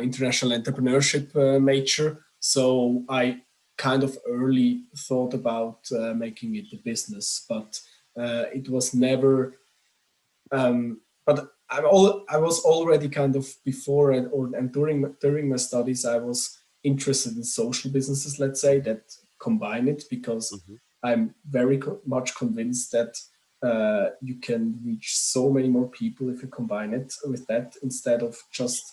international entrepreneurship major. So I kind of early thought about making it a business, but it was never. But I was already kind of before and during my studies, I was interested in social businesses, let's say, that combine it, because Hmm. I'm very much convinced that you can reach so many more people if you combine it with that, instead of just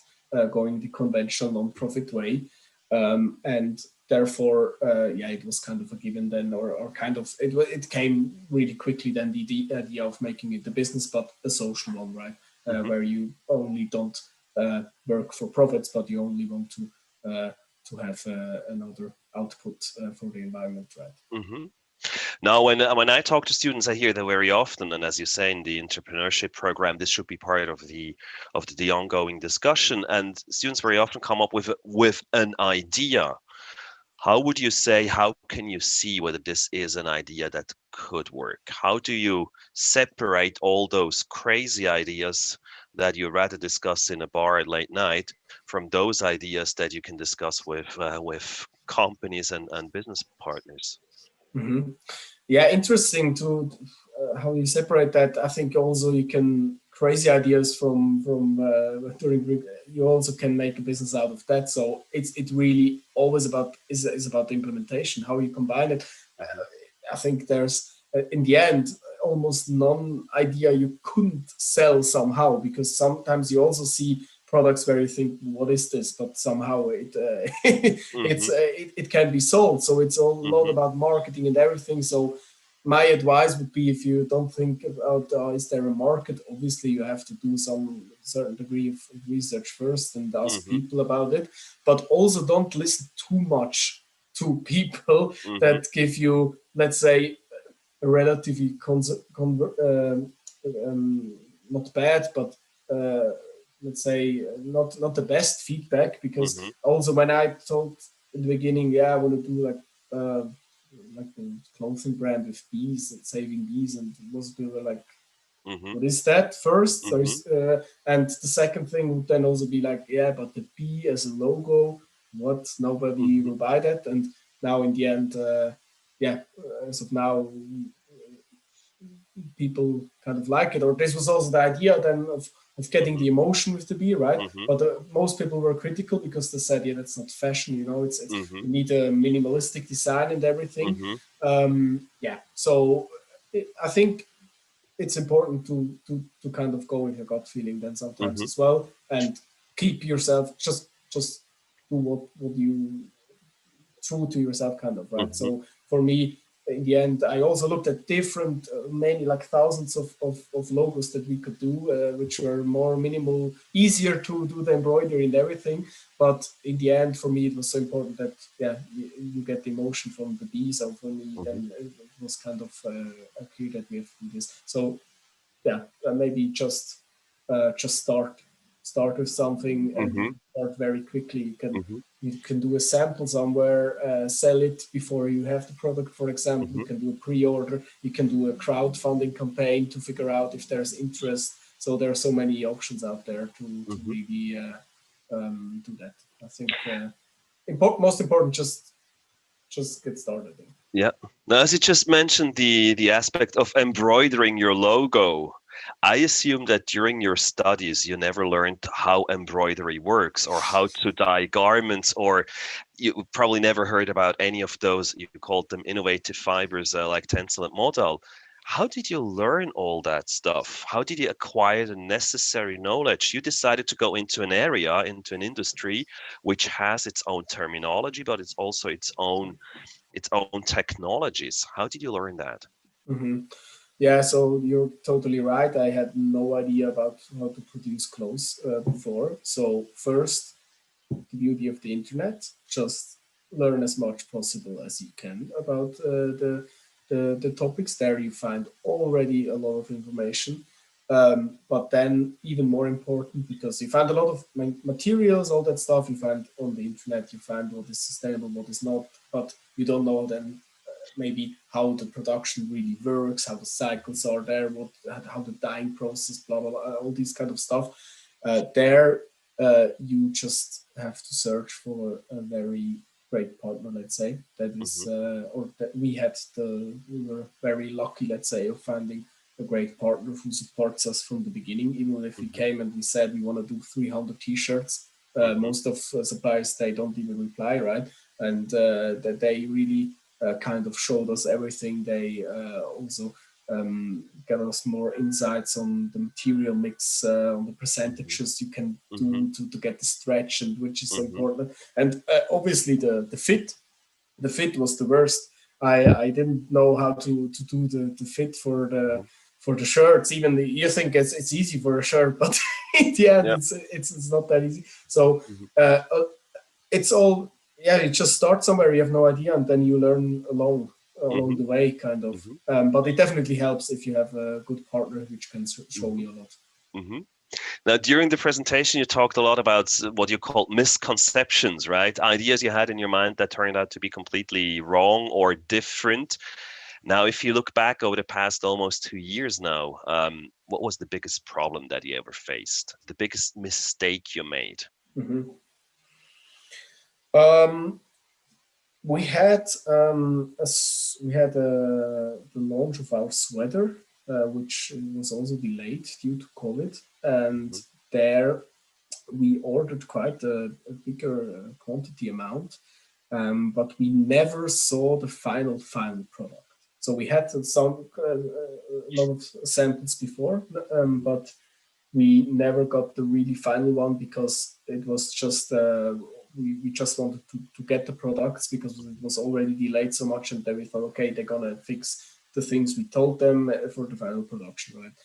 going the conventional non-profit way. And therefore, yeah, it was kind of a given then, or kind of it came really quickly then, the idea of making it a business, but a social one, right? Hmm. Where you only don't work for profits, but you only want to have another output for the environment, right? Hmm. Now, when I talk to students, I hear that very often, and as you say, in the entrepreneurship program, this should be part of the ongoing discussion. And students very often come up with an idea. How would you say? How can you see whether this is an idea that could work? How do you separate all those crazy ideas that you rather discuss in a bar at late night from those ideas that you can discuss with companies and business partners? Mm-hmm. Yeah, interesting to how you separate that. I think also you can crazy ideas from during, you also can make a business out of that. So it really always about is about the implementation, how you combine it. Hmm. I think there's in the end almost none idea you couldn't sell somehow, because sometimes you also see products where you think, what is this, but somehow Hmm. it can be sold. So it's all a lot Hmm. about marketing and everything. So my advice would be, if you don't think about is there a market, obviously you have to do some certain degree of research first and ask Hmm. people about it, but also don't listen too much to people Hmm. that give you, let's say, a relatively not bad, but uh, let's say not the best feedback. Because Hmm. also when I told in the beginning, yeah, I want to do like a clothing brand with bees and saving bees, and most people were like, Hmm. what is that first? So Hmm. and the second thing would then also be like, yeah, but the bee as a logo, what? Nobody Hmm. will buy that. And now in the end, yeah, as of now, people kind of like it. Or this was also the idea then of getting the emotion with the bee, right? Hmm. But most people were critical because they said, yeah, that's not fashion, it's Hmm. you need a minimalistic design and everything. Hmm. Yeah, so I think it's important to kind of go with your gut feeling then sometimes Hmm. as well, and keep yourself just do what you true to yourself, kind of, right? Hmm. So for me, in the end, I also looked at different many, like thousands of logos that we could do, which were more minimal, easier to do the embroidery and everything. But in the end, for me, it was so important that, yeah, you get the emotion from the bee. So for me, Hmm. then it was kind of clear that we have to do this. So yeah, maybe just start with something and Hmm. start very quickly. Hmm. You can do a sample somewhere, sell it before you have the product. For example, you Hmm. can do a pre-order. You can do a crowdfunding campaign to figure out if there's interest. So there are so many options out there to Hmm. really do that. I think most important, just get started. Yeah. Now, as you just mentioned, the aspect of embroidering your logo, I assume that during your studies you never learned how embroidery works or how to dye garments, or you probably never heard about any of those, you called them innovative fibers, like Tencel and Modal. How did you learn all that stuff? How did you acquire the necessary knowledge? You decided to go into an area, into an industry, which has its own terminology, but it's also its own technologies. How did you learn that? Hmm. Yeah, so you're totally right. I had no idea about how to produce clothes before. So first, the beauty of the internet, just learn as much possible as you can about the topics. There you find already a lot of information. But then even more important, because you find a lot of materials, all that stuff you find on the internet, you find what is sustainable, what is not, but you don't know then maybe how the production really works, how the cycles are there, how the dyeing process, blah blah blah, all these kind of stuff. There, you just have to search for a very great partner, let's say. That is, Hmm. or that we were very lucky, let's say, of finding a great partner who supports us from the beginning. Even if we Hmm. came and we said we want to do 300 t-shirts, Hmm. most of suppliers, they don't even reply, right? And that they really kind of showed us everything. They also get us more insights on the material mix, on the Hmm. percentages you can Hmm. do to get the stretch, and which is Hmm. important. And obviously the fit, the fit was the worst. I didn't know how to do the fit for the shirts. Even you think it's easy for a shirt, but in the end Yeah. it's not that easy. So Hmm. it's all, yeah, you just start somewhere, you have no idea, and then you learn along Hmm. the way, kind of. Hmm. But it definitely helps if you have a good partner which can show Hmm. you a lot. Hmm. Now, during the presentation, you talked a lot about what you call misconceptions, right? Ideas you had in your mind that turned out to be completely wrong or different. Now, if you look back over the past almost 2 years now, what was the biggest problem that you ever faced? The biggest mistake you made? Mm-hmm. um, we had the launch of our sweater, which was also delayed due to COVID, and Hmm. there we ordered quite a bigger quantity amount, but we never saw the final product. So we had some a lot of samples before, but we never got the really final one because it was just we just wanted to get the products because it was already delayed so much, and then we thought, okay, they're gonna fix the things we told them for the final production, right?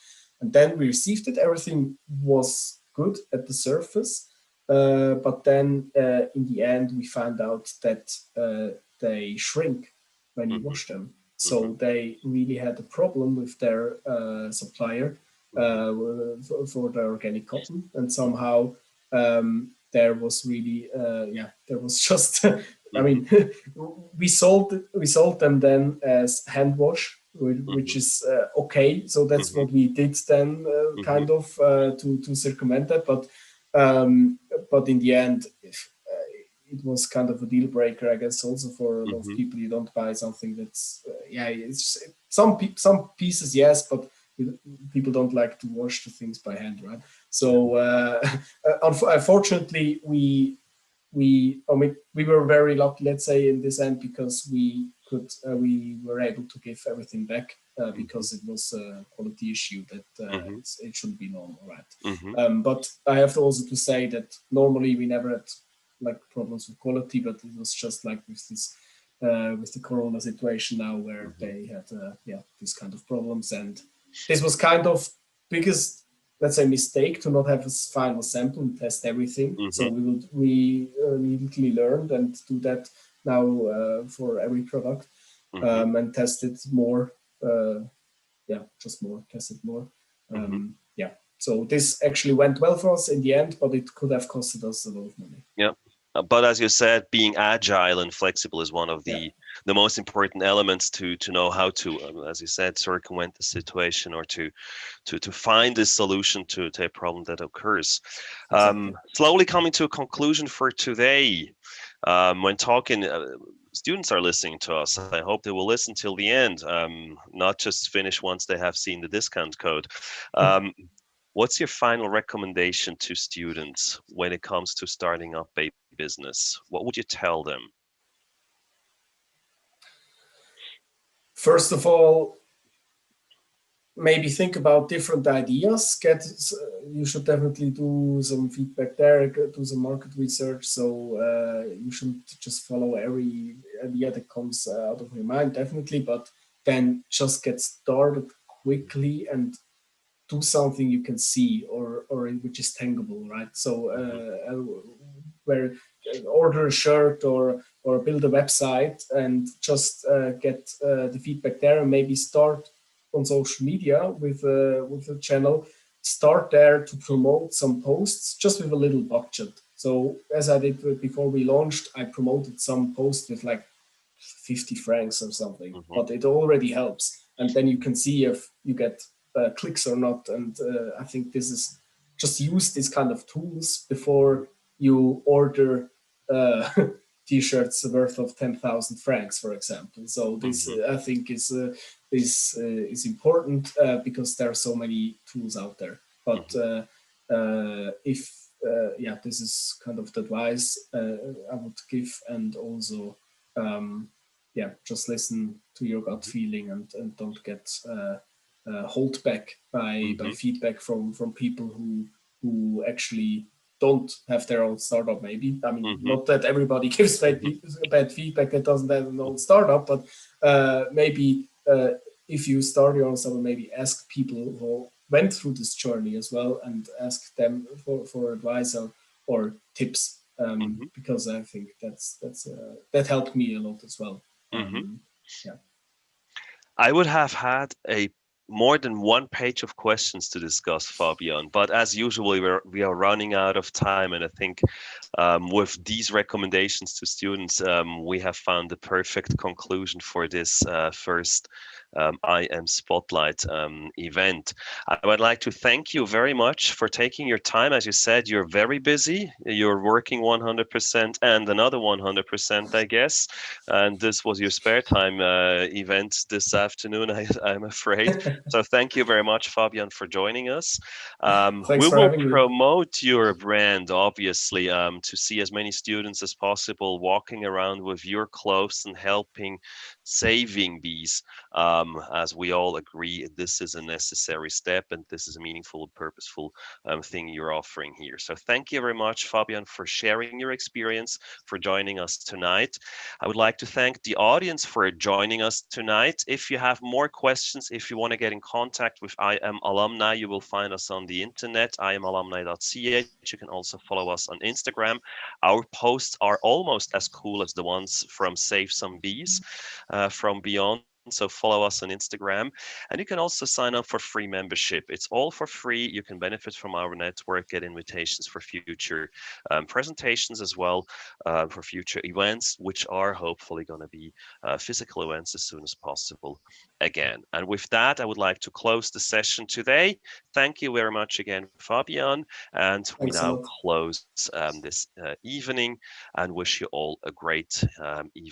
And then we received it. Everything was good at the surface, but then in the end, we found out that they shrink when you Hmm. wash them. Hmm. So they really had a problem with their supplier Hmm. for the organic cotton, and somehow there was really there was just I Hmm. mean we sold them then as hand wash, which Hmm. is okay. So that's Hmm. what we did then, Hmm. kind of to circumvent that, um, but in the end, it was kind of a deal breaker, I guess, also for a lot of Hmm. people. You don't buy something that's it's some pieces, yes, but people don't like to wash the things by hand, right? So unfortunately, I mean, we were very lucky, let's say, in this end, because we were able to give everything back Hmm. because it was a quality issue that Hmm. it shouldn't be normal, right? Hmm. But I have to also to say that normally we never had like problems with quality, but it was just like with the corona situation now, where Hmm. they had these kind of problems, and this was kind of biggest, let's say, mistake to not have a final sample and test everything. So Hmm. we immediately learned and do that now for every product, Hmm. and test it more. Just more, test it more. Hmm. Yeah. So this actually went well for us in the end, but it could have costed us a lot of money. Yeah. But as you said, being agile and flexible is one of Yeah. the most important elements to know how to, as you said, circumvent the situation or to find a solution to a problem that occurs. Exactly. Slowly coming to a conclusion for today. When talking, students are listening to us. I hope they will listen till the end, not just finish once they have seen the discount code. Um, What's your final recommendation to students when it comes to starting up a business? What would you tell them? First of all, maybe think about different ideas. You should definitely do some feedback there, do some market research. So you shouldn't just follow every idea that comes out of your mind, definitely, but then just get started quickly and do something you can see or which is tangible, right? So where order a shirt or build a website and just get the feedback there, and maybe start on social media with a channel. Start there to promote some posts just with a little budget. So as I did before we launched, I promoted some posts with like 50 francs or something, but it already helps. And then you can see if you get clicks or not. And I think this is just use these kind of tools before you order t-shirts worth of 10,000 francs, for example. So this I think is important because there are so many tools out there. But if yeah, this is kind of the advice I would give, and also yeah, just listen to your gut feeling and don't get hold back by feedback from people who actually don't have their own startup. Maybe, I mean, not that everybody gives bad feedback that doesn't have an own startup, but maybe if you start your own startup, maybe ask people who went through this journey as well, and ask them for advice or tips, because I think that helped me a lot as well. Yeah. I would have had a more than one page of questions to discuss, Fabian, but as usual, we are running out of time, and I think with these recommendations to students, we have found the perfect conclusion for this first IMSpotlight event. I would like to thank you very much for taking your time. As you said, you're very busy. You're working 100% and another 100%, I guess. And this was your spare time event this afternoon, I'm afraid. So thank you very much, Fabian, for joining us. We will promote your brand, obviously, to see as many students as possible walking around with your clothes and helping saving bees. As we all agree, this is a necessary step, and this is a meaningful and purposeful thing you're offering here. So thank you very much, Fabian, for sharing your experience, for joining us tonight. I would like to thank the audience for joining us tonight. If you have more questions, if you want to get in contact with IM Alumni, you will find us on the internet, imalumni.ch. You can also follow us on Instagram. Our posts are almost as cool as the ones from Save Some Bees from BEEYOND. So follow us on Instagram, and you can also sign up for free membership. It's all for free. You can benefit from our network, get invitations for future presentations as well, for future events, which are hopefully going to be physical events as soon as possible again. And with that, I would like to close the session today. Thank you very much again, Fabian. And we now close this evening and wish you all a great evening.